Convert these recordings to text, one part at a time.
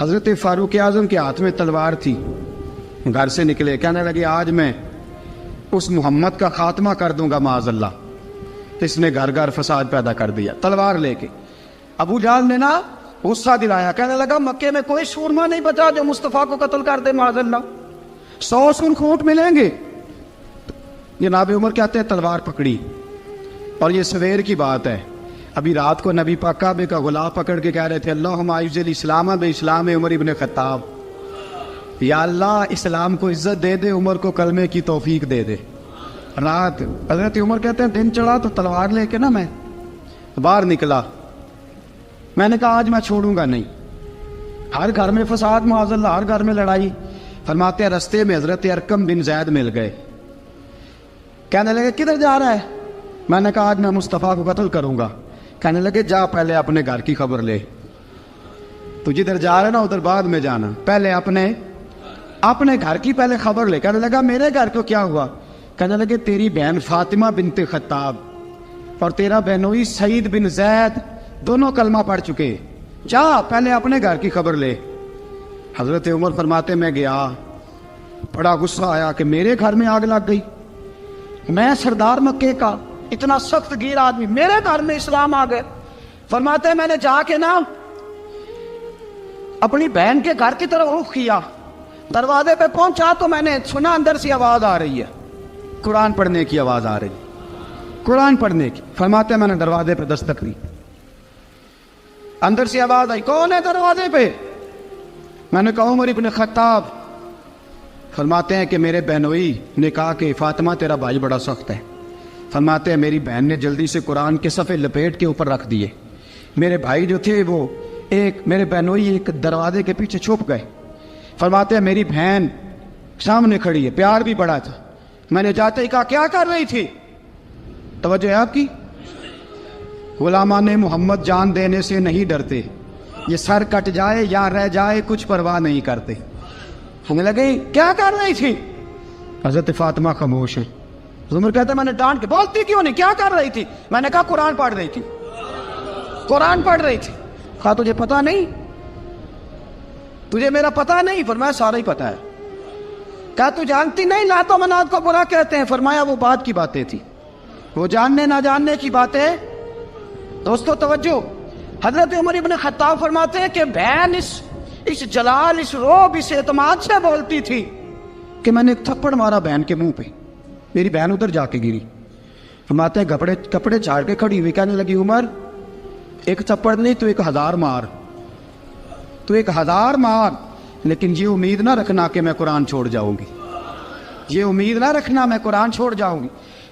حضرت فاروق اعظم کے ہاتھ میں تلوار تھی، گھر سے نکلے، کہنے لگے آج میں اس محمد کا خاتمہ کر دوں گا معاذ اللہ، اس نے گھر گھر فساد پیدا کر دیا تلوار لے کے۔ ابو جہل نے نا غصہ دلایا، کہنے لگا مکے میں کوئی سورما نہیں بچا جو مصطفیٰ کو قتل کر دے معاذ اللہ، 100 سن کھوٹ ملیں گے۔ جناب عمر کہتے ہیں تلوار پکڑی، اور یہ سویر کی بات ہے، ابھی رات کو نبی پاک کعبے کا غلاف پکڑ کے کہہ رہے تھے اللہم اعز الاسلام باسلام عمر ابن خطاب، یا اللہ اسلام کو عزت دے دے، عمر کو کلمے کی توفیق دے دے۔ رات حضرت عمر کہتے ہیں دن چڑھا تو تلوار لے کے نا میں باہر نکلا، میں نے کہا آج میں چھوڑوں گا نہیں، ہر گھر میں فساد معاذ اللہ، ہر گھر میں لڑائی۔ فرماتے ہیں رستے میں حضرت ارقم بن زید مل گئے، کہنے لگے کدھر جا رہا ہے؟ میں نے کہا آج میں مصطفیٰ کو قتل کروں گا۔ کہنے لگے جا پہلے اپنے گھر کی خبر لے، تو جدھر جا رہے نا ادھر بعد میں جانا، پہلے اپنے گھر کی پہلے خبر لے۔ کہنے لگا میرے گھر کو کیا ہوا؟ کہنے لگے تیری بہن فاطمہ بنت خطاب اور تیرا بہنوئی سعید بن زید دونوں کلمہ پڑھ چکے، جا پہلے اپنے گھر کی خبر لے۔ حضرت عمر فرماتے میں گیا، بڑا غصہ آیا کہ میرے گھر میں آگ لگ گئی، میں سردار مکے کا اتنا سخت گیر آدمی، میرے گھر میں اسلام آ گئے۔ فرماتے ہیں میں نے جا کے نا اپنی بہن کے گھر کی طرف رخ کیا، دروازے پہ پہنچا تو میں نے سنا اندر سے آواز آ رہی ہے، قرآن پڑھنے کی آواز آ رہی، قرآن پڑھنے کی۔ فرماتے ہیں میں نے دروازے پہ دستک دی، اندر سے آواز آئی کون ہے دروازے پہ؟ میں نے کہا عمر ابن خطاب۔ فرماتے ہیں کہ میرے بہنوئی نے کہا کہ فاطمہ تیرا بھائی بڑا سخت ہے۔ فرماتے ہیں میری بہن نے جلدی سے قرآن کے صفحے لپیٹ کے اوپر رکھ دیے، میرے بھائی جو تھے وہ میرے بہنوئی ایک دروازے کے پیچھے چھپ گئے۔ فرماتے ہیں میری بہن سامنے کھڑی ہے، پیار بھی بڑا تھا، میں نے جاتے ہی کہا کیا کر رہی تھی؟ توجہ ہے آپ کی؟ غلامان محمد جان دینے سے نہیں ڈرتے، یہ سر کٹ جائے یا رہ جائے کچھ پرواہ نہیں کرتے۔ ہمیں لگے کیا کر رہی تھی؟ حضرت فاطمہ خاموش ہے۔ عمر کہتا ہے میں نے ڈانٹ کے، بولتی کیوں نہیں، کیا کر رہی تھی؟ میں نے کہا قرآن پڑھ رہی تھی، قرآن پڑھ رہی تھی۔ کہا تجھے پتا نہیں، تجھے میرا پتا نہیں؟ فرمایا سارا ہی پتا ہے۔ کہا تو جانتی نہیں لات و منات کو برا کہتے ہیں؟ فرمایا وہ بات کی باتیں تھی، وہ جاننے نہ جاننے کی باتیں۔ دوستو توجہ، حضرت عمر ابن خطاب فرماتے ہیں کہ بہن اس جلال، اس روب، اس اعتماد سے بولتی تھی کہ میں نے ایک تھپڑ مارا بہن کے منہ پہ، میری بہن ادھر جا کے گری۔ فرماتے ہیں کپڑے جھاڑ کے کھڑی ہوئی، کہنے لگی عمر ایک تھپڑ نہیں تو 1000 مار، تو 1000 مار، لیکن یہ امید نہ رکھنا کہ میں قرآن چھوڑ جاؤں گی، یہ امید نہ رکھنا میں قرآن چھوڑ جاؤں گی۔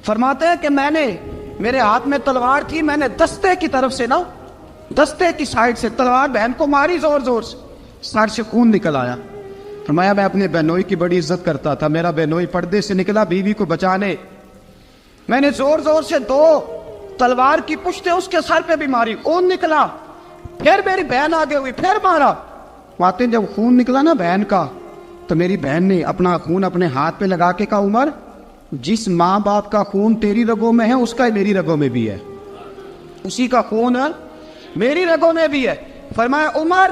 فرماتے ہیں کہ میرے ہاتھ میں تلوار تھی، میں نے دستے کی طرف سے نا، دستے کی سائڈ سے تلوار بہن کو ماری زور زور سے، سر سے خون نکل آیا۔ فرمایا میں اپنے بہنوئی کی بڑی عزت کرتا تھا، میرا بہنوئی پردے سے نکلا بیوی کو بچانے، میں نے زور زور سے 2 تلوار کی پشتیں اس کے سر پہ بھی ماری، خون نکلا، پھر میری بہن آگے ہوئی، پھر مارا۔ واقعی جب خون نکلا نا بہن کا تو میری بہن نے اپنا خون اپنے ہاتھ پہ لگا کے کہا عمر جس ماں باپ کا خون تیری رگوں میں ہے اس کا میری رگوں میں بھی ہے، اسی کا خون میری رگوں میں بھی ہے۔ فرمایا عمر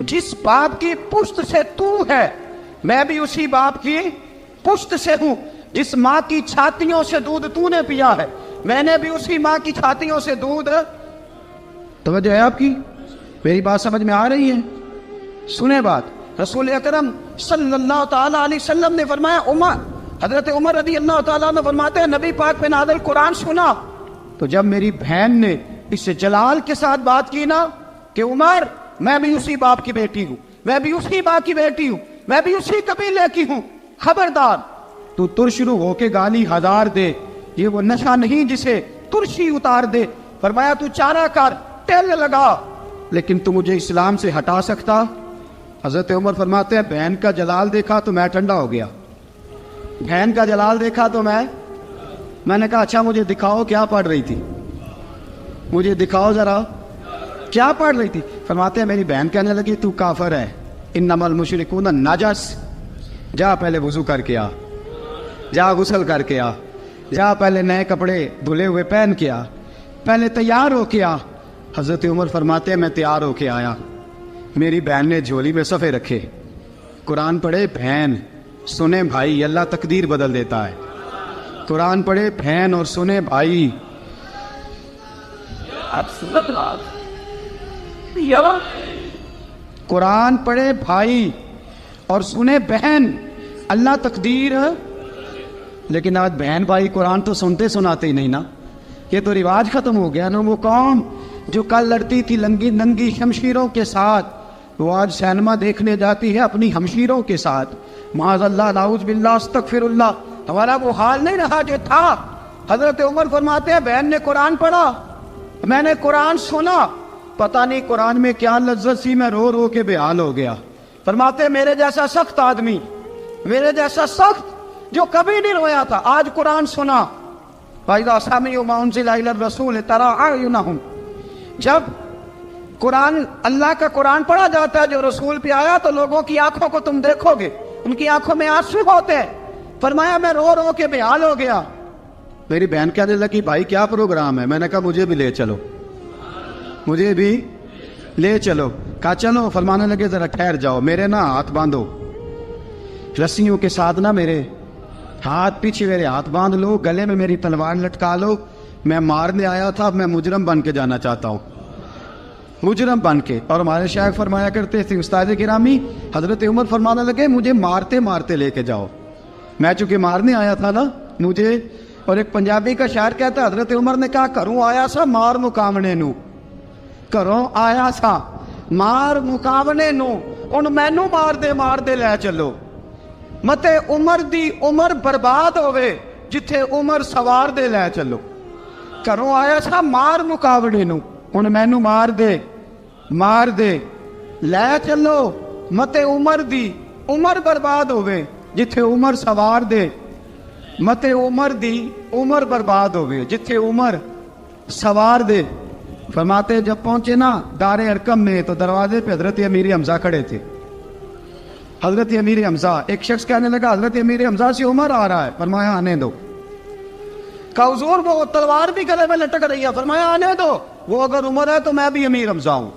جس باپ کی پشت سے تو ہے میں بھی اسی باپ کی پشت سے ہوں، جس ماں کی چھاتیوں سے دودھ تو نے پیا ہے میں نے بھی اسی ماں کی چھاتیوں سے دودھ۔ توجہ ہے آپ کی؟ میری بات سمجھ میں آ رہی ہے؟ سنیں بات، رسول اکرم صلی اللہ تعالی علیہ وسلم نے فرمایا، حضرت عمر رضی اللہ تعالیٰ عنہ فرماتے ہیں نبی پاک پہ نازل قرآن سنا تو جب میری بہن نے اس جلال کے ساتھ بات کی نا کہ عمر میں بھی اسی باپ کی بیٹی ہوں، میں بھی اسی ماں کی بیٹی ہوں، میں بھی اسی قبیلے کی ہوں، خبردار تو ترشرو ہو کے گالی 1000 دے، یہ وہ نشہ نہیں جسے ترشی اتار دے۔ فرمایا تو چارہ کر، ٹیل لگا، لیکن تو مجھے اسلام سے ہٹا سکتا؟ حضرت عمر فرماتے ہیں بہن کا جلال دیکھا تو میں ٹھنڈا ہو گیا، بہن کا جلال دیکھا تو میں نے کہا اچھا مجھے دکھاؤ کیا پڑھ رہی تھی، مجھے دکھاؤ ذرا کیا پڑھ رہی تھی۔ فرماتے ہیں میری بہن کہنے لگی تو کافر ہے، انما المشرکون نجس، جا پہلے وضو کر کے آ، جا غسل کر کے آ، جا پہلے نئے کپڑے دھلے ہوئے پہن کے آ، پہلے تیار ہو کے آ۔ حضرت عمر فرماتے ہیں میں تیار ہو کے آیا، میری بہن نے جھولی میں صفحے رکھے، قرآن پڑھے بہن، سنے بھائی، اللہ تقدیر بدل دیتا ہے۔ قرآن پڑھے بہن اور سنے بھائی، قرآن پڑھے بھائی اور سنے بہن، اللہ تقدیر۔ لیکن آج بہن بھائی قرآن تو سنتے سناتے ہی نہیں نا، یہ تو رواج ختم ہو گیا نا۔ وہ قوم جو کل لڑتی تھی ننگی شمشیروں کے ساتھ، وہ آج سینما دیکھنے جاتی ہے اپنی ہمشیروں کے ساتھ۔ معاذ اللہ، نعوذ باللہ، استغفر اللہ۔ ہمارا وہ حال نہیں رہا جو تھا۔ حضرت عمر فرماتے ہیں بہن نے قرآن پڑھا، میں نے قرآن سنا، پتہ نہیں قرآن میں کیا لذت سی، میں رو رو کے بے حال ہو گیا۔ فرماتے ہیں میرے جیسا سخت آدمی، میرے جیسا سخت جو کبھی نہیں رویا تھا، آج قرآن سنا۔ فَإِذَا سَمِعُوا مَا أُنزِلَ إِلَى الرَّسُولِ تَرَىٰ أَعْيُنَهُمْ، جب قرآن، اللہ کا قرآن پڑھا جاتا ہے جو رسول پہ آیا، تو لوگوں کی آنکھوں کو تم دیکھو گے، ان کی آنکھوں میں آنسو ہوتے ہیں۔ فرمایا میں رو رو کے بے حال ہو گیا۔ میری بہن کہنے لگی بھائی کیا پروگرام ہے؟ میں نے کہا مجھے بھی لے چلو، مجھے بھی لے چلو۔ کہا چلو۔ فرمانے لگے ذرا ٹھہر جاؤ، میرے نا ہاتھ باندھو رسیوں کے ساتھ، نا میرے ہاتھ پیچھے میرے ہاتھ باندھ لو، گلے میں میری تلوار لٹکا لو، میں مارنے آیا تھا، میں مجرم بن کے جانا چاہتا ہوں، مجرم بن کے۔ اور ہمارے شیخ فرمایا کرتے تھے استاد گرامی، حضرت عمر فرمانے لگے مجھے مارتے مارتے لے کے جاؤ، میں چونکہ مارنے آیا تھا نا مجھے۔ اور ایک پنجابی کا شاعر کہتا ہے حضرت عمر نے کہا گھروں آیا سا مار مقامنے نو، گھروں آیا سا مار مقامنے نو، ان مینو مار دے لے چلو، متے عمر دی عمر برباد ہوئے جتھے عمر سوار دے لے چلو۔ گھروں آیا سا مار مقابلے نو، ان مینو مار دے لے چلو، متے عمر دی عمر برباد ہوئے جتھے عمر سوار دے، متے عمر دی عمر برباد ہوئے جتھے عمر سوار دے۔ فرماتے جب پہنچے نا دار ارقم میں تو دروازے پہ حضرت امیر حمزہ کھڑے تھے۔ حضرت امیر حمزہ، ایک شخص کہنے لگا حضرت امیر حمزہ سے عمر آ رہا ہے، فرمایا آنے دو۔ کہا حضور وہ تلوار بھی گلے میں لٹک رہی ہے، فرمایا آنے دو، وہ اگر عمر ہے تو میں بھی امیر حمزہ ہوں،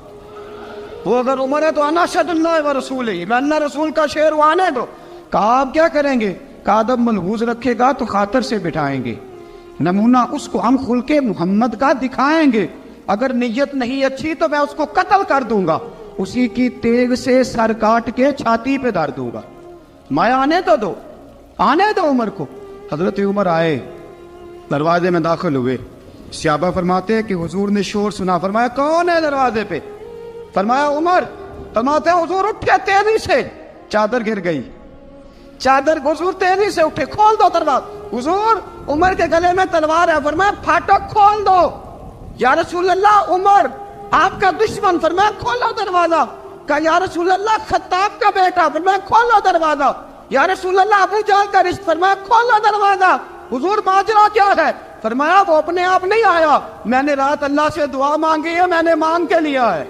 وہ اگر عمر ہے تو انا اشہد اللہ و رسول ہی، میں اللہ رسول کا شعر ہوں، آنے دو۔ کہا آپ کیا کریں گے؟ کہا ادب ملحوظ رکھے گا تو خاطر سے بٹھائیں گے، نمونہ اس کو ہم خلق محمد کا دکھائیں گے، اگر نیت نہیں اچھی تو میں اس کو قتل کر دوں گا، اسی کی تیغ سے سر کاٹ کے چھاتی پہ دھر دوں گا، میں آنے تو دو، آنے دو عمر کو۔ حضرت عمر آئے، دروازے میں داخل ہوئے، صحابہ فرماتے ہیں کہ حضور نے شور سنا، فرمایا کون ہے دروازے پہ؟ فرمایا عمر۔ فرماتے ہیں حضور اٹھے تیزی سے، چادر گر گئی، چادر، حضور تیزی سے اٹھے، کھول دو دروازہ۔ حضور عمر کے گلے میں تلوار ہے، فرمایا پھاٹک کھول دو۔ یا رسول اللہ عمر آپ کا دشمن، فرمایا کھولو دروازہ۔ کہا یا رسول اللہ خطاب کا بیٹا، فرمایا کھولو دروازہ۔ یا رسول اللہ ابو جہل کا رشت، فرمایا کھولو دروازہ۔ حضور ماجرا کیا ہے؟ فرمایا وہ اپنے آپ نہیں آیا، میں نے رات اللہ سے دعا مانگی ہے، میں نے مانگ کے لیا ہے،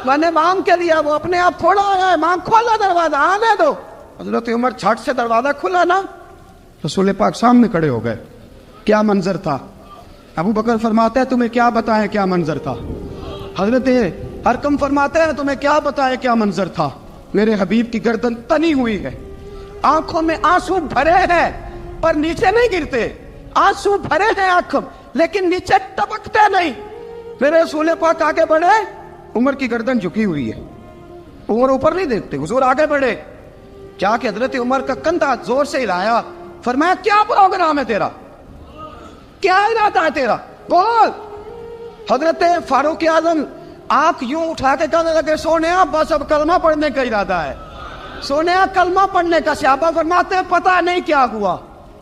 میں نے مانگ کے لیا، وہ اپنے آپ تھوڑا آیا ہے، مانگ، کھولا دروازہ، آنے دو۔ حضرت عمر جھٹ سے دروازہ کھلا نا، رسول پاک سامنے کھڑے ہو گئے۔ کیا منظر تھا؟ ابو بکر فرماتے ہیں تمہیں کیا بتائیں کیا منظر تھا؟ حضرت ارقم فرماتے ہیں تمہیں کیا بتائیں کیا منظر تھا؟ میرے حبیب کی گردن تنی ہوئی ہے، آنکھوں میں آنسو بھرے ہیں پر نیچے نہیں گرتے، آنسو بھرے ہیں آنکھوں لیکن نیچے ٹپکتے نہیں۔ میرے رسول پاک آگے بڑھے، عمر کی گردن جھکی ہوئی ہے، عمر اوپر نہیں دیکھتے، حضور آگے بڑھے، جا کے حضرت عمر کا کندھا زور سے ہلایا، فرمایا کیا پروگرام ہے تیرا، کیا ارادہ ہے تیرا، بول۔ حضرت فاروق اعظم آنکھ یوں اٹھا کے کہنے لگے سونیا بس اب کلمہ پڑھنے کا ارادہ ہے، سونیا کلمہ پڑھنے کا۔ صحابہ فرماتے ہیں پتہ نہیں کیا ہوا،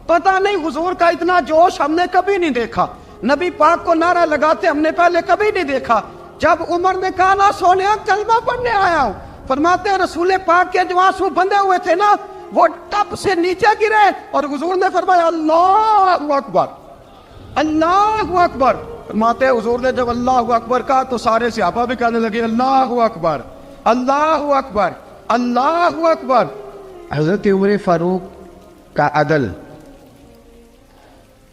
پتہ نہیں، حضور کا اتنا جوش ہم نے کبھی نہیں دیکھا، نبی پاک کو نعرہ لگاتے ہم نے پہلے کبھی نہیں دیکھا۔ جب عمر نے کہا نا سونیا کلمہ پڑھنے آیا ہوں، فرماتے ہیں رسول پاک کے جو آنسو بندے ہوئے تھے نا وہ ٹپ سے نیچے گرے اور حضور نے فرمایا اللہ اکبر، اللہ اکبر۔ فرماتے ہیں حضور نے جب اللہ اکبر کہا تو سارے صحابہ بھی کہنے لگے اللہ اکبر، اللہ اکبر، اللہ اکبر۔ حضرت عمر فاروق کا عدل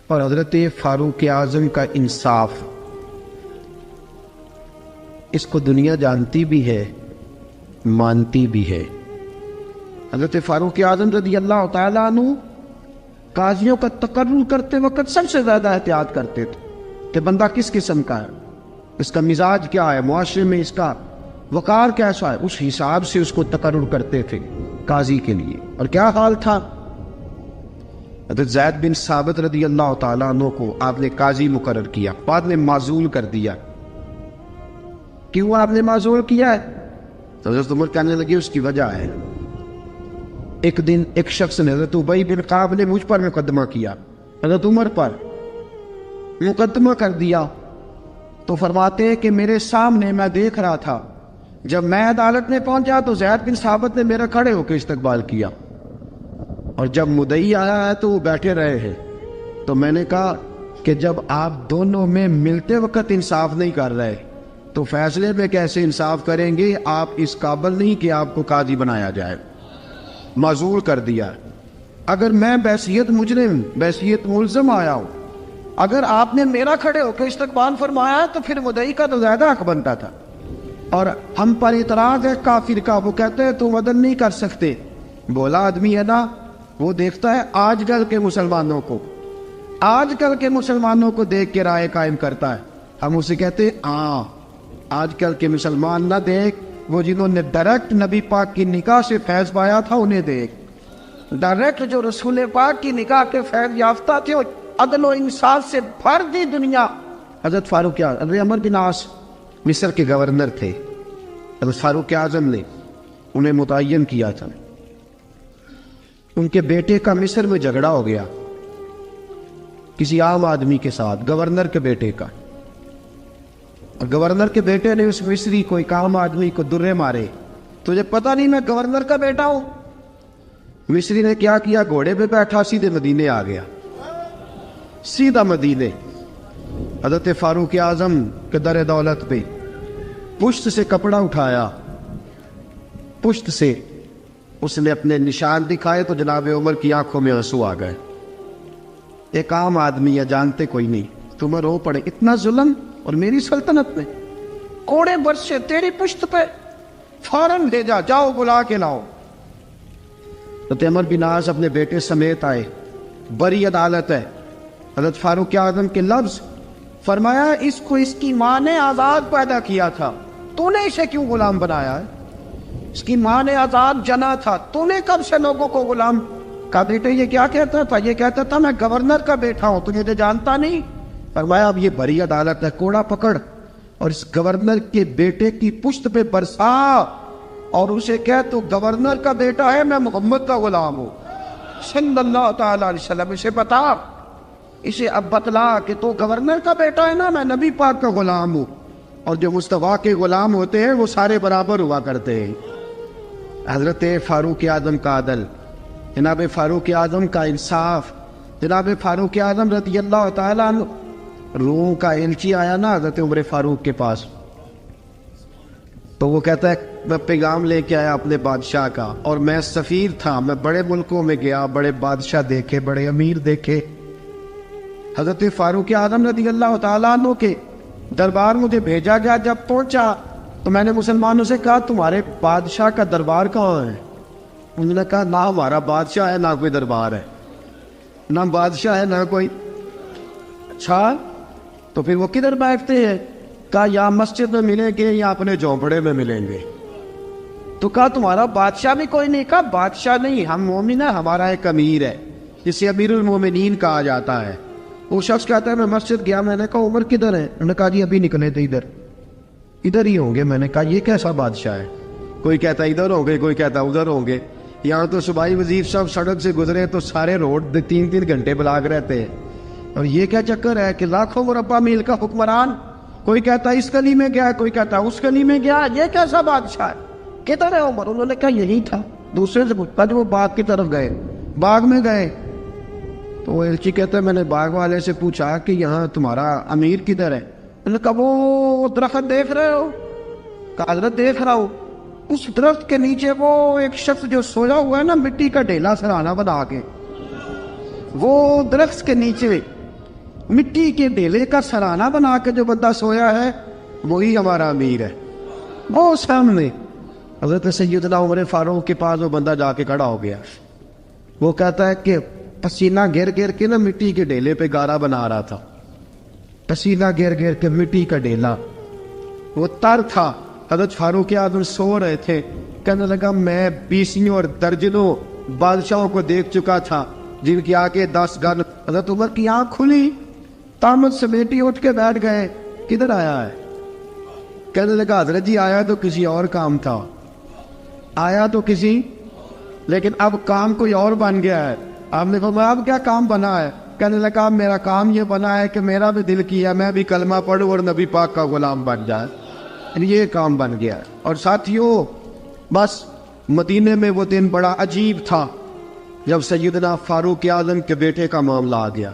اور حضرت فاروق اعظم کا انصاف، اس کو دنیا جانتی بھی ہے مانتی بھی ہے۔ حضرت فاروق اعظم رضی اللہ تعالیٰ عنہ قاضیوں کا تقرر کرتے وقت سب سے زیادہ احتیاط کرتے تھے کہ بندہ کس قسم کا ہے، اس کا مزاج کیا ہے، معاشرے میں اس کا وقار کیسا ہے، اس حساب سے اس کو تقرر کرتے تھے قاضی کے لیے۔ اور کیا حال تھا، حضرت زید بن ثابت رضی اللہ تعالیٰ عنہ کو آپ نے قاضی مقرر کیا، بعد میں معزول کر دیا۔ کیوں آپ نے معزول کیا ہے؟ تو حضرت عمر کہنے لگے اس کی وجہ ہے، ایک دن ایک شخص نے، حضرت ابی بن کعب نے مجھ پر مقدمہ کیا، حضرت عمر پر مقدمہ کر دیا، تو فرماتے ہیں کہ میرے سامنے میں دیکھ رہا تھا، جب میں عدالت میں پہنچا تو زید بن ثابت نے میرا کھڑے ہو کے استقبال کیا، اور جب مدعی آیا ہے تو وہ بیٹھے رہے ہیں۔ تو میں نے کہا کہ جب آپ دونوں میں ملتے وقت انصاف نہیں کر رہے تو فیصلے میں کیسے انصاف کریں گے؟ آپ اس قابل نہیں کہ آپ کو قاضی بنایا جائے، معزول کر دیا۔ اگر میں بحیثیت مجرم، بحیثیت ملزم آیا ہوں، اگر آپ نے میرا کھڑے ہو کے استقبال فرمایا تو پھر مدعی کا تو زیادہ حق بنتا تھا۔ اور ہم پر اعتراض ہے کافر کا، وہ کہتے ہیں تم عدل نہیں کر سکتے۔ بولا آدمی ہے نا، وہ دیکھتا ہے آج کل کے مسلمانوں کو، آج کل کے مسلمانوں کو دیکھ کے رائے قائم کرتا ہے۔ ہم اسے کہتے ہیں ہاں آج کل کے مسلمان نہ دیکھ، وہ جنہوں نے ڈائریکٹ نبی پاک کی نکاح سے فیض پایا تھا انہیں دیکھ، ڈائریکٹ جو رسول پاک کی نکاح کے فیض یافتہ تھے، عدل و انصاف سے بھر دی دنیا۔ حضرت فاروق اعظم، حضرت عمرو بن عاص مصر کے گورنر تھے، حضرت فاروق اعظم نے انہیں متعین کیا تھا۔ ان کے بیٹے کا مصر میں جھگڑا ہو گیا کسی عام آدمی کے ساتھ، گورنر کے بیٹے کا، اور گورنر کے بیٹے نے اس مصری کو، ایک عام آدمی کو درے مارے۔ تجھے پتہ نہیں میں گورنر کا بیٹا ہوں؟ مصری نے کیا کیا، گھوڑے پہ بیٹھا سیدھے مدینے آ گیا، سیدھا مدینے۔ حضرت فاروق اعظم کے در دولت پہ پشت سے کپڑا اٹھایا، پشت سے اس نے اپنے نشان دکھائے تو جناب عمر کی آنکھوں میں آنسو آ گئے۔ ایک عام آدمی ہے، جانتے کوئی نہیں، تمہیں رو پڑے، اتنا ظلم اور میری سلطنت میں، کوڑے برسے تیری پشت پہ، فوراً لے جا، جاؤ بلا کے لاؤ۔ حضرت عمر بن عاص اپنے بیٹے سمیت آئے، بڑی عدالت ہے۔ حضرت فاروق اعظم کے لفظ، فرمایا اس کو اس کی ماں نے آزاد پیدا کیا تھا، تو نے اسے کیوں غلام بنایا ہے؟ اس کی ماں نے آزاد جنا تھا، تو نے کب سے لوگوں کو غلام؟ کہا بیٹے یہ کیا کہتا تھا؟ یہ کہتا تھا میں گورنر کا بیٹا ہوں، تجھے جانتا نہیں؟ فرمایا اب یہ بڑی عدالت ہے، کوڑا پکڑ اور اس گورنر کے بیٹے کی پشت پہ برسا اور اسے کہہ تو گورنر کا بیٹا ہے، میں محمد کا غلام ہوں صلی اللہ تعالیٰ علیہ وسلم۔ اسے بتا، اسے اب بتلا کہ تو گورنر کا بیٹا ہے نا، میں نبی پاک کا غلام ہوں، اور جو مصطفیٰ کے غلام ہوتے ہیں وہ سارے برابر ہوا کرتے ہیں۔ حضرت فاروق اعظم کا عدل، جناب فاروق اعظم کا انصاف، جناب فاروق اعظم رضی اللہ تعالیٰ عنہ۔ روم کا ایلچی آیا نا حضرت عمر فاروق کے پاس، تو وہ کہتا ہے میں پیغام لے کے آیا اپنے بادشاہ کا، اور میں سفیر تھا، میں بڑے ملکوں میں گیا، بڑے بادشاہ دیکھے، بڑے امیر دیکھے۔ حضرت فاروق اعظم رضی اللہ تعالیٰ عنہ کے دربار مجھے بھیجا گیا، جب پہنچا تو میں نے مسلمانوں سے کہا تمہارے بادشاہ کا دربار کہاں ہے؟ انہوں نے کہا نہ ہمارا بادشاہ ہے نہ کوئی دربار ہے، نہ بادشاہ ہے نہ کوئی۔ اچھا تو پھر وہ کدھر بیٹھتے ہیں؟ کہا یا مسجد میں ملیں گے یا اپنے جھونپڑے میں ملیں گے۔ تو کہا تمہارا بادشاہ بھی کوئی نہیں؟ کہا بادشاہ نہیں، ہم مومن ہیں، ہمارا ایک امیر ہے جسے امیر المومنین کہا جاتا ہے۔ وہ شخص کہتا ہے میں مسجد گیا، میں نے کہا عمر کدھر ہے؟ انہوں نے کہا جی ابھی نکلے تھے ادھر ہی ہوں گے۔ میں نے کہا یہ کیسا بادشاہ ہے؟ کوئی کہتا ادھر ہوں گے، کوئی کہتا ادھر ہوں گے۔ یہاں تو صوبائی وزیر صاحب سڑک سے گزرے تو سارے روڈ 3 گھنٹے بلاک رہتے ہیں، اور یہ کیا چکر ہے کہ لاکھوں مربع میل کا حکمران، کوئی کہتا اس گلی میں گیا، کوئی کہتا اس گلی میں گیا، یہ کیسا بادشاہ ہے؟ کدھر ہے عمر؟ انہوں نے کہا یہی تھا۔ دوسرے سے پوچھتا جو وہ باغ کی طرف گئے، باغ میں گئے تو وہ ایلچی کہتا ہے میں نے باغ والے سے پوچھا کہ یہاں تمہارا امیر کدھر ہے؟ انہوں نے کہا وہ درخت دیکھ رہے ہو؟ کہا حضرت دیکھ رہا ہوں۔ اس درخت کے نیچے وہ ایک شخص جو سویا ہوا ہے نا، مٹی کا ڈھیلا سرہانہ بنا کے، وہ درخت کے نیچے مٹی کے ڈھیلے کا سرہانہ بنا کے جو بندہ سویا ہے وہی ہمارا امیر ہے۔ وہ سامنے حضرت سیدنا عمر فاروق کے پاس وہ بندہ جا کے کھڑا ہو گیا. وہ کہتا ہے کہ پسینہ گر گر کے نا مٹی کے ڈھیلے پہ گارا بنا رہا تھا. پسینہ گر گر کے مٹی کا ڈھیلا, وہ تر تھا. حضرت فاروق اعظم سو رہے تھے. کہنے لگا میں بیسیوں اور درجنوں بادشاہوں کو دیکھ چکا تھا جن کی آگے 10 گن. حضرت عمر کی آنکھ کھلی, طامت سے بیٹی اٹھ کے بیٹھ گئے. کدھر آیا ہے؟ کہنے لگا حضرت جی آیا تو کسی اور کام تھا, آیا تو کسی, لیکن اب کام کوئی اور بن گیا ہے. آپ نے فرمایا اب کیا کام بنا ہے؟ کہنے لگا میرا کام یہ بنا ہے کہ میرا بھی دل کیا میں بھی کلمہ پڑھوں اور نبی پاک کا غلام بن جائے. یہ کام بن گیا. اور ساتھیوں بس مدینے میں وہ دن بڑا عجیب تھا جب سیدنا فاروق اعظم کے بیٹے کا معاملہ آ گیا.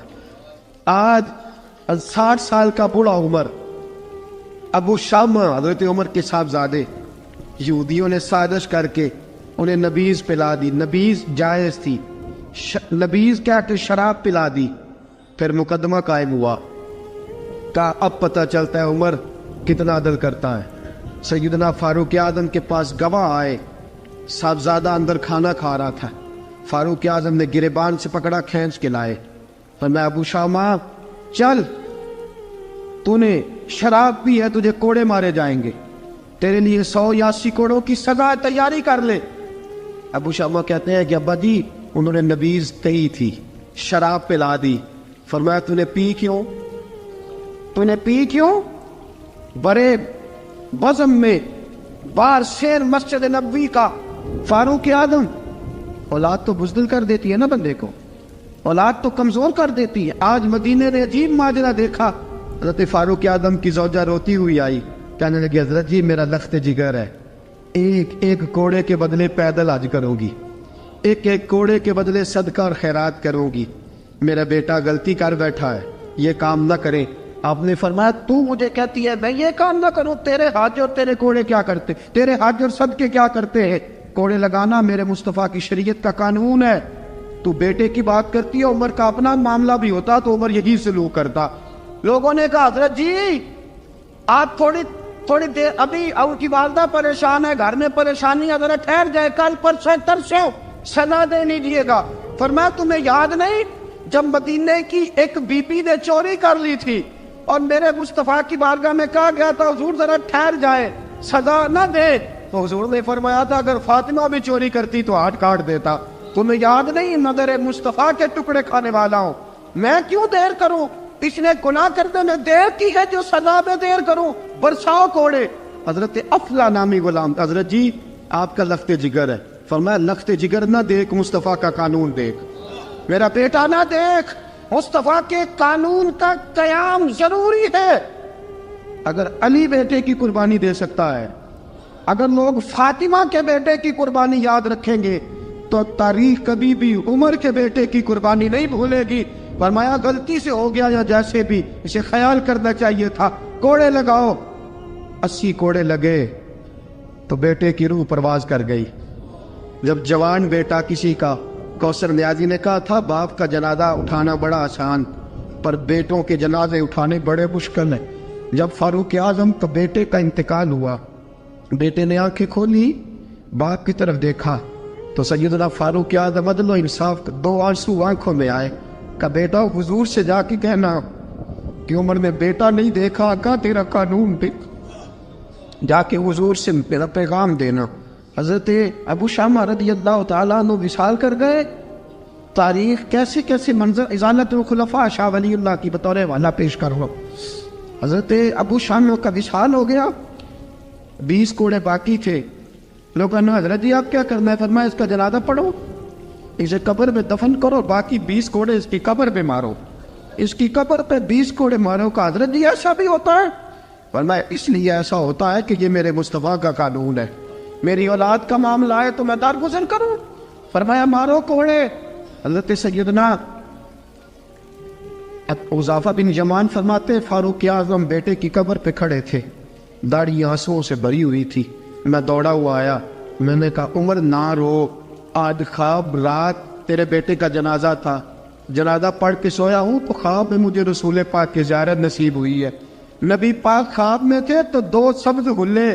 آج 60 سال کا بوڑھا عمر, ابو شامہ حضرت عمر کے صاحبزادے, یہودیوں نے سازش کر کے انہیں نبیذ پلا دی. نبیذ جائز تھی, نبیذ کیا کہ شراب پلا دی. پھر مقدمہ قائم ہوا. کا اب پتہ چلتا ہے عمر کتنا عدل کرتا ہے. سیدنا فاروق اعظم کے پاس گواہ آئے, صاحبزادہ اندر کھانا کھا رہا تھا. فاروق اعظم نے گریبان سے پکڑا, کھینچ کے لائے. فرمایا ابو شامہ چل, تو نے شراب پی ہے, تجھے کوڑے مارے جائیں گے, تیرے لیے 100 یا 80 کوڑوں کی سزا تیاری کر لے. ابو شامہ کہتے ہیں کہ ابا جی انہوں نے نبیذ کہی تھی, شراب پلا دی. فرمایا تو نے پی کیوں؟ تو نے پی کیوں؟ بڑے بزم میں بار شیر مسجد نبوی کا فاروق اعظم. اولاد تو بزدل کر دیتی ہے نا بندے کو, اولاد تو کمزور کر دیتی ہے. آج مدینے نے عجیب ماجرا دیکھا. حضرت فاروق اعظم کی زوجہ روتی ہوئی آئی, کہنے لگی حضرت جی میرا لخت جگر ہے, ایک ایک کوڑے کے بدلے پیدل حج کروں گی, ایک ایک کوڑے کے بدلے صدقہ اور خیرات کروں گی. میرا بیٹا غلطی کر بیٹھا ہے, یہ کام نہ کرے. آپ نے فرمایا تو مجھے کہتی ہے میں یہ کام نہ کروں؟ تیرے حج اور تیرے کوڑے کیا کرتے, تیرے حج اور صدقے کیا کرتے ہیں؟ کوڑے لگانا میرے مصطفیٰ کی شریعت کا قانون ہے. تو بیٹے کی بات کرتی ہے, عمر کا اپنا معاملہ بھی ہوتا تو عمر یہی سلوک کرتا. لوگوں نے کہا حضرت جی آپ تھوڑی دیر, ابھی ان کی والدہ پریشان ہے, گھر میں پریشانی ہے, ذرا ٹھہر جائے, کل پرسوں ترسوں سنا دے لیجیے گا. فرمایا تمہیں یاد نہیں جب مدینے کی ایک بی بی نے چوری کر لی تھی اور میرے مصطفیٰ کی بارگاہ میں کہا گیا تھا حضور ذرا ٹھہر جائے, سزا نہ دے, تو حضور نے فرمایا تھا اگر فاطمہ بھی چوری کرتی تو ہاتھ کاٹ دیتا. تمہیں یاد نہیں نظر مصطفیٰ کے ٹکڑے کھانے والا ہوں, میں کیوں دیر کروں؟ اس نے گناہ کرنے میں دیر کی ہے جو سزا میں دیر کروں, برساؤ کوڑے. حضرت افلا نامی غلام, حضرت جی آپ کا لخت جگر ہے. فرمایا لخت جگر نہ دیکھ, مصطفیٰ کا قانون دیکھ. میرا بیٹا نہ دیکھ, مصطفیٰ کے قانون کا قیام ضروری ہے. اگر علی بیٹے کی قربانی دے سکتا ہے, اگر لوگ فاطمہ کے بیٹے کی قربانی یاد رکھیں گے تو تاریخ کبھی بھی عمر کے بیٹے کی قربانی نہیں بھولے گی. فرمایا غلطی سے ہو گیا یا جیسے بھی, اسے خیال کرنا چاہیے تھا. کوڑے لگاؤ. 80 کوڑے لگے تو بیٹے کی روح پرواز کر گئی. جب جوان بیٹا کسی کا, کوثر نیازی نے کہا تھا باپ کا جنازہ اٹھانا بڑا آسان پر بیٹوں کے جنازے اٹھانے بڑے مشکل ہیں. جب فاروق اعظم کا بیٹے کا انتقال ہوا, بیٹے نے آنکھیں کھولی, باپ کی طرف دیکھا تو سیدنا فاروق اعظم عدل و انصاف 2 آنسو آنکھوں میں آئے. کہ بیٹا حضور سے جا کے کہنا کہ عمر نے بیٹا نہیں دیکھا, آقا تیرا قانون دیکھ, جا کے حضور سے میرا پیغام دینا. حضرت ابو شامہ رضی اللہ تعالیٰ عنہ وصال کر گئے. تاریخ کیسے کیسے منظر ازالت الخلفاء شاہ ولی اللہ کی بطور والا پیش کرو. حضرت ابو شامہ کا وصال ہو گیا, 20 کوڑے باقی تھے. لوگوں نے حضرت جی آپ کیا کرنا ہے؟ فرمایا اس کا جنازہ پڑھو, اسے قبر میں دفن کرو, باقی 20 کوڑے اس کی قبر پہ مارو, اس کی قبر پہ 20 کوڑے مارو. کا حضرت جی ایسا بھی ہوتا ہے؟ فرمایا اس لیے ایسا ہوتا ہے کہ یہ میرے مصطفیٰ کا قانون ہے, میری اولاد کا معاملہ ہے تو میں درگزر کروں. فرمایا مارو کوڑے. حضرت سیدنا حذیفہ بن یمان فرماتے فاروق اعظم بیٹے کی قبر پہ کھڑے تھے, داڑھی آنسوؤں سے بھری ہوئی تھی. میں دوڑا ہوا آیا, میں نے کہا عمر نہ رو, آج خواب رات تیرے بیٹے کا جنازہ تھا, جنازہ پڑھ کے سویا ہوں تو خواب میں مجھے رسول پاک کی زیارت نصیب ہوئی ہے. نبی پاک خواب میں تھے تو 2 سبز غلے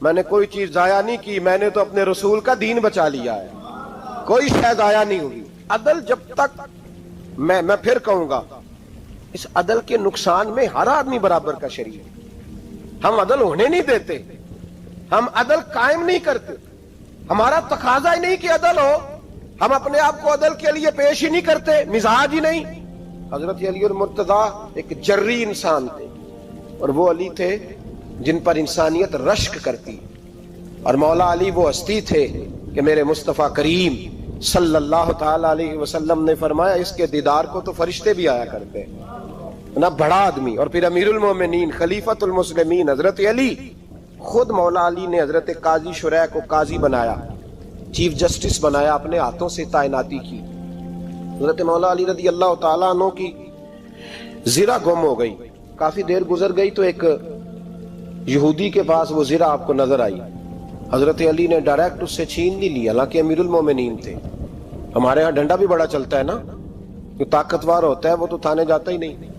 میں نے کوئی چیز ضائع نہیں کی, میں نے تو اپنے رسول کا دین بچا لیا ہے, کوئی شے ضائع نہیں ہوئی. عدل جب تک, میں پھر کہوں گا, اس عدل کے نقصان میں ہر آدمی برابر کا شریک ہے. ہم عدل ہونے نہیں دیتے, ہم عدل قائم نہیں کرتے, ہمارا تقاضا ہی نہیں کہ عدل ہو, ہم اپنے آپ کو عدل کے لیے پیش ہی نہیں کرتے, مزاج ہی نہیں. حضرت علی المرتضیٰ ایک جری انسان تھے, اور وہ علی تھے جن پر انسانیت رشک کرتی, اور مولا علی وہ ہستی تھے کہ میرے مصطفیٰ کریم صلی اللہ تعالی علیہ وسلم نے فرمایا اس کے دیدار کو تو فرشتے بھی آیا کرتے نہ. بڑا آدمی, اور پھر امیر المومنین خلیفۃ المسلمین حضرت علی, خود مولا علی نے حضرت قاضی شریح کو قاضی بنایا, چیف جسٹس بنایا, اپنے ہاتھوں سے تعیناتی کی. حضرت مولا علی رضی اللہ تعالیٰ عنہ کی زرہ گم ہو گئی, کافی دیر گزر گئی تو ایک یہودی کے پاس وہ زرہ آپ کو نظر آئی. حضرت علی نے ڈائریکٹ اس سے چھین نہیں لی, حالانکہ امیر المومنین تھے. ہمارے ہاں ڈنڈا بھی بڑا چلتا ہے نا, جو طاقتور ہوتا ہے وہ تو تھانے جاتا ہی نہیں,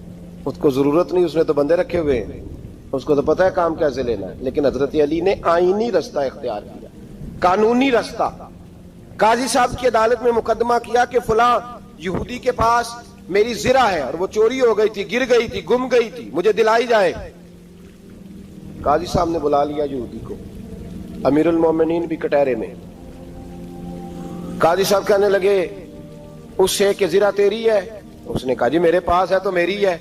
اس کو ضرورت نہیں, اس نے تو بندے رکھے ہوئے ہیں, اس کو تو پتہ ہے کام کیسے لینا ہے. لیکن حضرت علی نے آئینی رستہ اختیار کیا, قانونی رستہ. قاضی صاحب کی عدالت میں مقدمہ کیا کہ فلاں یہودی کے پاس میری زرہ ہے اور وہ چوری ہو گئی تھی, گر گئی تھی, گم گئی تھی, مجھے دلائی جائے. قاضی صاحب نے بلا لیا یہودی کو, امیر المومنین بھی کٹہرے میں. قاضی صاحب کہنے لگے اس سے کہ زرہ تیری ہے؟ اس نے کہا جی میرے پاس ہے تو میری ہے.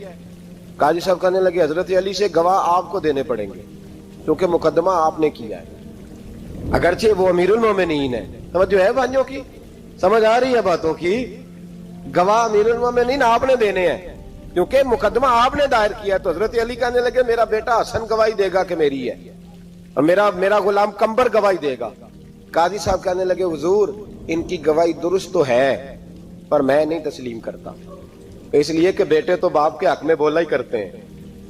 قاضی صاحب کہنے لگے حضرت علی سے گواہ آپ کو دینے پڑیں گے کیونکہ مقدمہ آپ نے کیا ہے, اگرچہ وہ امیر المومنین ہے. سمجھ ہے بھائیوں کی, سمجھ آ رہی ہے باتوں کی؟ گواہ امیر المومنین آپ نے دینے ہیں کیونکہ مقدمہ آپ نے دائر کیا. تو حضرت علی کہنے لگے میرا بیٹا حسن گواہی دے گا کہ میری ہے, اور میرا غلام کمبر گواہی دے گا. قاضی صاحب کہنے لگے حضور ان کی گواہی درست تو ہے پر میں نہیں تسلیم کرتا, اس لیے کہ بیٹے تو باپ کے حق میں بولا ہی کرتے ہیں,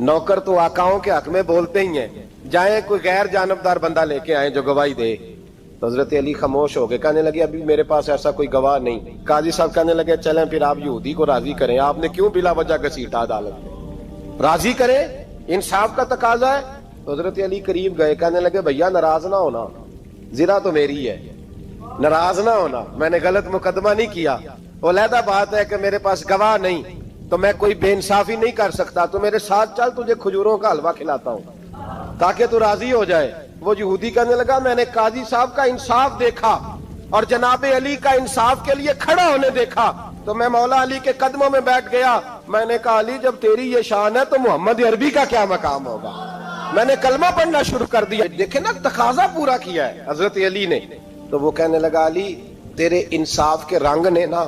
نوکر تو آقاؤں کے حق میں بولتے ہی ہیں, جائیں کوئی غیر جانبدار بندہ لے کے آئیں جو گواہی دے. تو حضرت علی خاموش ہو گئے, کہنے لگے ابھی میرے پاس ایسا کوئی گواہ نہیں. قاضی صاحب کہنے لگے چلیں پھر آپ یہودی کو راضی کریں, آپ نے کیوں بلا وجہ گھسیٹا عدالت میں, راضی کریں, انصاف کا تقاضا ہے. تو حضرت علی قریب گئے, کہنے لگے بھیا ناراض نہ ہونا, زرہ تو میری ہے, ناراض نہ ہونا, میں نے غلط مقدمہ نہیں کیا. علیحدہ بات ہے کہ میرے پاس گواہ نہیں تو میں کوئی بے انصافی نہیں کر سکتا, تو میرے ساتھ چل تجھے کھجوروں کا حلوہ کھلاتا ہوں تاکہ تو راضی ہو جائے. وہ یہودی کہنے لگا میں نے قاضی صاحب کا انصاف دیکھا اور جناب علی کا انصاف کے لیے کھڑا ہونے دیکھا تو میں مولا علی کے قدموں میں بیٹھ گیا. میں نے کہا علی جب تیری یہ شان ہے تو محمد عربی کا کیا مقام ہوگا. میں نے کلمہ پڑھنا شروع کر دیا. دیکھیں نا تقاضا پورا کیا ہے حضرت علی نے. تو وہ کہنے لگا علی تیرے انصاف کے رنگ نے نا,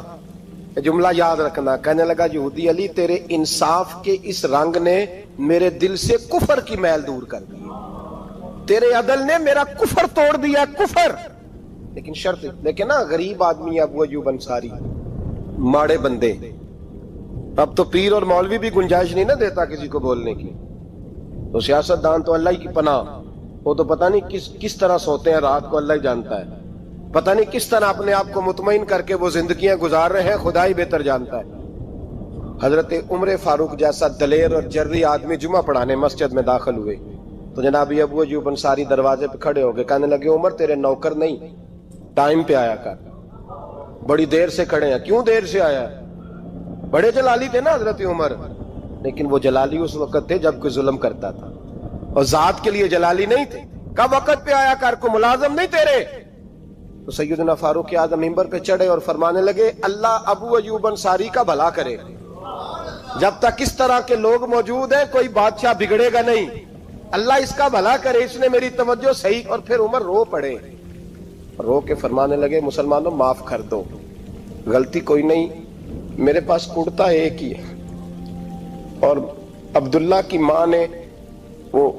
جملہ یاد رکھنا, کہنے لگا یہودی علی تیرے انصاف کے اس رنگ نے میرے دل سے کفر کی میل دور کر دی, تیرے عدل نے میرا کفر توڑ دیا, کفر. لیکن شرط دیکھیں نا, غریب آدمی ابو ایوب انصاری, ماڑے بندے, اب تو پیر اور مولوی بھی گنجائش نہیں نہ دیتا کسی کو بولنے کی, تو سیاست دان تو اللہ ہی کی پناہ, وہ تو پتہ نہیں کس طرح سوتے ہیں رات کو, اللہ ہی جانتا ہے, پتہ نہیں کس طرح اپنے آپ کو مطمئن کر کے وہ زندگیاں گزار رہے ہیں, خدا ہی بہتر جانتا ہے. حضرت عمر فاروق جیسا دلیر اور جرری آدمی جمعہ پڑھانے مسجد میں داخل ہوئے تو جناب ابو ایوب انصاری دروازے پہ کھڑے ہو گئے, کہنے لگے عمر تیرے نوکر نہیں, ٹائم پہ آیا کر, بڑی دیر سے کھڑے ہیں. کیوں دیر سے آیا؟ بڑے جلالی تھے نا حضرت عمر, لیکن وہ جلالی اس وقت تھے جب کوئی ظلم کرتا تھا, اور ذات کے لیے جلالی نہیں تھے. کب وقت پہ آیا کر, کو ملازم نہیں تیرے. تو سیدنا فاروق اعظم منبر پہ چڑھے اور فرمانے لگے اللہ ابو ایوب انصاری کا بھلا کرے, جب تک اس طرح کے لوگ موجود ہیں کوئی بادشاہ بگڑے گا نہیں, اللہ اس کا بھلا کرے, اس نے میری توجہ صحیح. اور پھر عمر رو پڑے, رو کے فرمانے لگے مسلمانوں معاف کر دو, غلطی کوئی نہیں, میرے پاس کرتا ایک ہی ہے, اور عبداللہ کی ماں نے وہ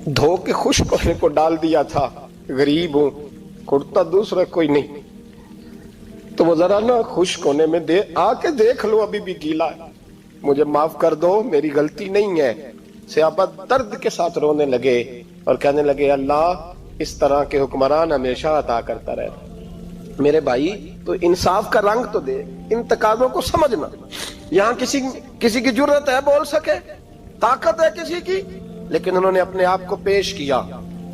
دھو کے خشک ہونے کو ڈال دیا تھا, غریب ہوں, کرتا دوسرا کوئی نہیں, تو وہ ذرا نا خشک ہونے میں آ کے دیکھ لو ابھی بھی گیلا ہے, مجھے معاف کر دو, میری غلطی نہیں ہے. صحابہ درد کے ساتھ رونے لگے اور کہنے لگے اللہ اس طرح کے حکمران ہمیشہ عطا کرتا رہے. میرے بھائی تو انصاف کا رنگ تو دے, ان تقاضوں کو سمجھنا. یہاں کسی کی جرت ہے بول سکے, طاقت ہے کسی کی, لیکن انہوں نے اپنے آپ کو پیش کیا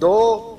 2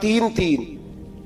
3।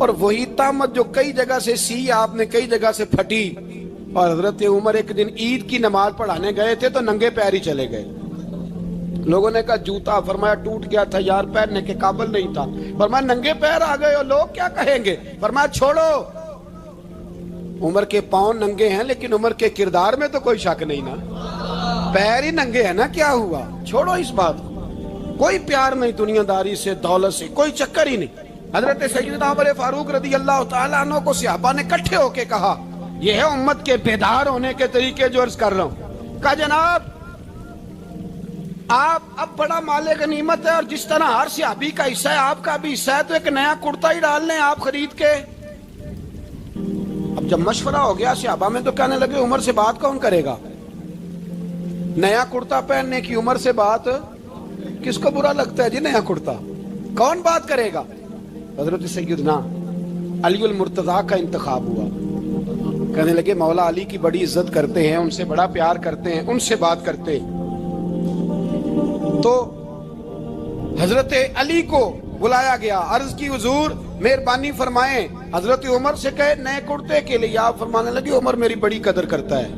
اور وہی طامت جو کئی جگہ سے سی آپ نے کئی جگہ سے پھٹی. اور حضرت عمر ایک دن عید کی نماز پڑھانے گئے تھے تو ننگے پیر ہی چلے گئے. لوگوں نے کہا جوتا، فرمایا ٹوٹ گیا تھا یار، پہننے کے قابل نہیں تھا. فرمایا ننگے پیر آ گئے ہو، لوگ کیا کہیں گے؟ فرمایا چھوڑو، عمر کے پاؤں ننگے ہیں لیکن عمر کے کردار میں تو کوئی شک نہیں نا. پیر ہی ننگے ہیں نا، کیا ہوا؟ چھوڑو اس بات کو. کوئی پیار نہیں دنیا داری سے، دولت سے، کوئی چکر ہی نہیں. حضرت سیدنا عمر فاروق رضی اللہ تعالیٰ عنہ کو صحابہ نے کٹھے ہو کے کہا، یہ ہے امت کے بیدار ہونے کے طریقے جو عرض کر رہا ہوں. کہا جناب آپ اب بڑا مال غنیمت ہے، اور جس طرح ہر صحابی کا حصہ ہے آپ کا بھی حصہ ہے، تو ایک نیا کرتا ہی ڈال لیں آپ خرید کے. اب جب مشورہ ہو گیا صحابہ میں تو کہنے لگے عمر سے بات کون کرے گا؟ نیا کرتا پہننے کی عمر سے بات کس کو برا لگتا ہے جی؟ نیا کرتا کون بات کرے گا؟ حضرت سیدنا علی المرتضیٰ کا انتخاب ہوا. کہنے لگے مولا علی کی بڑی عزت کرتے ہیں، ان سے بڑا پیار کرتے ہیں، ان سے بات کرتے. تو حضرت علی کو بلایا گیا، عرض کی حضور مہربانی فرمائیں حضرت عمر سے کہے نئے کرتے کے لیے. آپ فرمانے لگے عمر میری بڑی قدر کرتا ہے،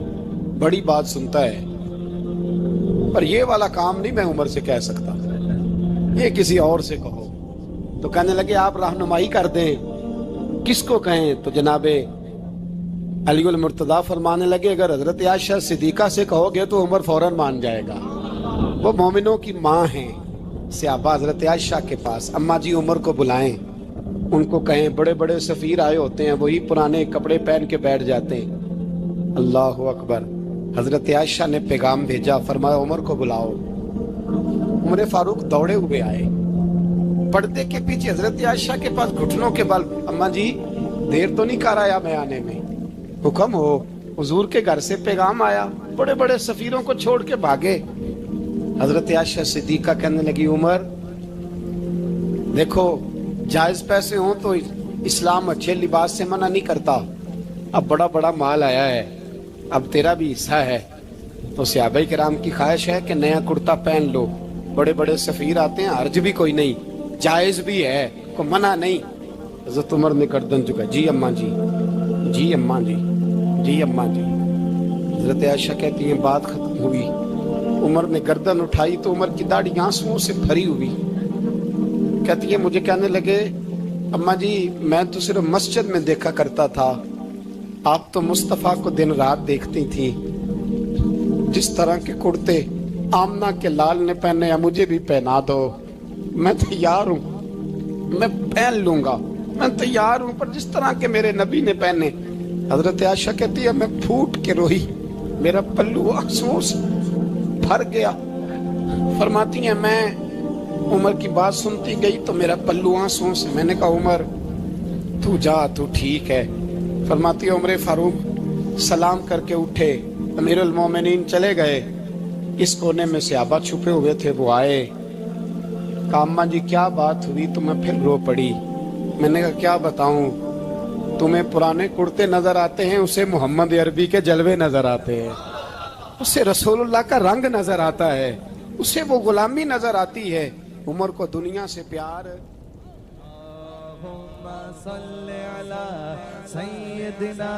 بڑی بات سنتا ہے، پر یہ والا کام نہیں میں عمر سے کہہ سکتا، یہ کسی اور سے کہو. تو کہنے لگے آپ رہنمائی کر دیں کس کو کہیں. تو جناب علی المرتضیٰ فرمانے لگے اگر حضرت عائشہ صدیقہ سے کہو گے تو عمر فوراً مان جائے گا، وہ مومنوں کی ماں ہیں. صحابہ حضرت عائشہ کے پاس، اماں جی عمر کو بلائیں، ان کو کہیں بڑے بڑے سفیر آئے ہوتے ہیں، وہی پرانے کپڑے پہن کے بیٹھ جاتے ہیں. اللہ اکبر. حضرت عائشہ نے پیغام بھیجا، فرمایا عمر کو بلاؤ. عمر فاروق دوڑے ہوئے آئے، پردے کے پیچھے حضرت عائشہ کے پاس گھٹنوں کے بل، اماں جی دیر تو نہیں کر آیا میں آنے میں؟ حکم ہو. حضور کے گھر سے پیغام آیا، بڑے بڑے سفیروں کو چھوڑ کے بھاگے. حضرت عائشہ صدیقہ کہنے لگی عمر دیکھو جائز پیسے ہوں تو اسلام اچھے لباس سے منع نہیں کرتا، اب بڑا بڑا مال آیا ہے، اب تیرا بھی حصہ ہے، تو صحابہ کرام کی خواہش ہے کہ نیا کرتا پہن لو. بڑے بڑے سفیر آتے ہیں، حرج بھی کوئی نہیں، جائز بھی ہے، کوئی منع نہیں. حضرت عمر نے گردن جھکا، جی اماں جی، جی اماں جی، جی اماں جی. حضرت عائشہ کہتی ہیں بات ختم ہوئی، عمر نے گردن اٹھائی تو عمر کی داڑھی آنسوؤں سے بھری ہوئی. کہتی ہے مجھے کہنے لگے اماں جی میں تو صرف مسجد میں دیکھا کرتا تھا، آپ تو مصطفیٰ کو دن رات دیکھتی تھی، جس طرح کے کرتے آمنہ کے لال نے پہنے مجھے بھی پہنا دو، میں تیار ہوں، میں پہن لوں گا، میں تیار ہوں، پر جس طرح کے میرے نبی نے پہنے. حضرت عائشہ کہتی ہے میں پھوٹ کے روئی، میرا پلو آنسوؤں سے بھر گیا. فرماتی ہیں میں عمر کی بات سنتی گئی تو میرا پلو آنسوؤں سے، میں نے کہا عمر تو جا، تو ٹھیک ہے. فرماتی ہے عمر فاروق سلام کر کے اٹھے، امیر المومنین چلے گئے. اس کونے میں صحابہ چھپے ہوئے تھے، وہ آئے. کہا اماں جی کیا بات ہوئی؟ تو میں پھر رو پڑی. میں نے کہا کیا بتاؤں، تمہیں پرانے کرتے نظر آتے ہیں، اسے محمد عربی کے جلوے نظر آتے ہیں، اسے رسول اللہ کا رنگ نظر آتا ہے، اسے وہ غلامی نظر آتی ہے. عمر کو دنیا سے پیار. اللہم صل علی سیدنا